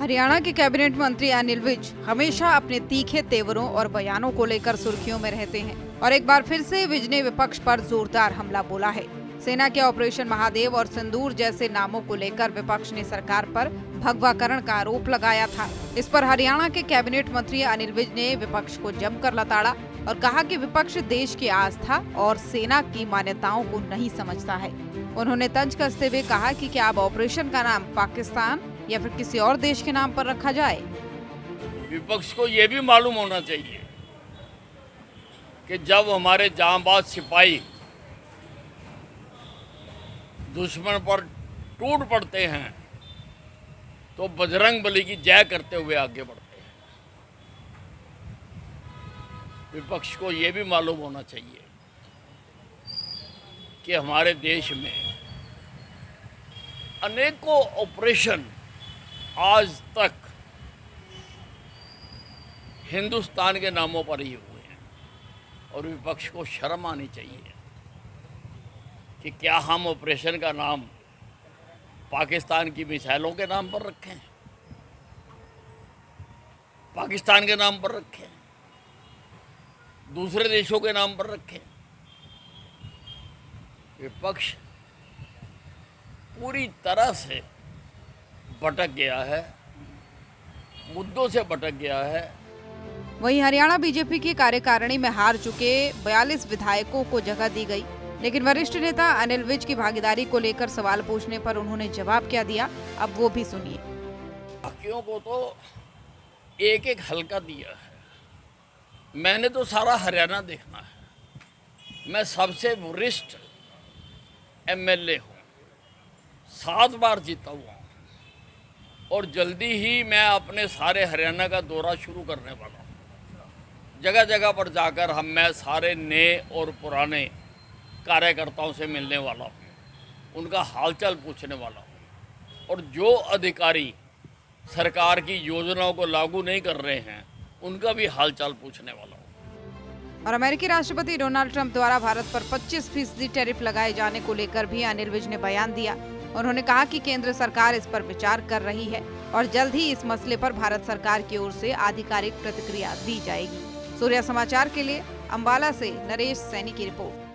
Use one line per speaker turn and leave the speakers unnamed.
हरियाणा के कैबिनेट मंत्री अनिल विज हमेशा अपने तीखे तेवरों और बयानों को लेकर सुर्खियों में रहते हैं और एक बार फिर से विज ने विपक्ष पर जोरदार हमला बोला है। सेना के ऑपरेशन महादेव और सिंदूर जैसे नामों को लेकर विपक्ष ने सरकार पर भगवाकरण का आरोप लगाया था। इस पर हरियाणा के कैबिनेट मंत्री अनिल विज ने विपक्ष को जमकर लताड़ा और कहा कि विपक्ष देश की आस्था और सेना की मान्यताओं को नहीं समझता है। उन्होंने तंज कसते हुए कहा कि क्या अब ऑपरेशन का नाम पाकिस्तान या फिर किसी और देश के नाम पर रखा जाए।
विपक्ष को ये भी मालूम होना चाहिए कि जब हमारे जांबाज सिपाही दुश्मन पर टूट पड़ते हैं तो बजरंग बली की जय करते हुए आगे बढ़ते हैं। विपक्ष को ये भी मालूम होना चाहिए कि हमारे देश में अनेकों ऑपरेशन आज तक हिंदुस्तान के नामों पर ही हुए हैं और विपक्ष को शर्म आनी चाहिए कि क्या हम ऑपरेशन का नाम पाकिस्तान की मिसाइलों के नाम पर रखें, पाकिस्तान के नाम पर रखें, दूसरे देशों के नाम पर रखें। विपक्ष पूरी तरह से भटक गया है, मुद्दों से भटक गया है।
वहीं हरियाणा बीजेपी की कार्यकारिणी में हार चुके 42 विधायकों को जगह दी गई, लेकिन वरिष्ठ नेता अनिल विज की भागीदारी को लेकर सवाल पूछने पर उन्होंने जवाब क्या दिया, अब वो भी सुनिए।
बाकियों को तो एक एक हलका दिया है, मैंने तो सारा हरियाणा देखना है। मैं सबसे वरिष्ठ एमएलए हूँ, 7 बार जीता हुआ हूँ और जल्दी ही मैं अपने सारे हरियाणा का दौरा शुरू करने वाला हूँ। जगह जगह पर जाकर मैं सारे नए और पुराने कार्यकर्ताओं से मिलने वाला हूँ, उनका हालचाल पूछने वाला हूँ और जो अधिकारी सरकार की योजनाओं को लागू नहीं कर रहे हैं उनका भी हालचाल पूछने वाला हूँ।
और अमेरिकी राष्ट्रपति डोनाल्ड ट्रंप द्वारा भारत पर 25% टैरिफ लगाए जाने को लेकर भी अनिल विज ने बयान दिया। उन्होंने कहा कि केंद्र सरकार इस पर विचार कर रही है और जल्द ही इस मसले पर भारत सरकार की ओर से आधिकारिक प्रतिक्रिया दी जाएगी। सूर्या समाचार के लिए अंबाला से नरेश सैनी की रिपोर्ट।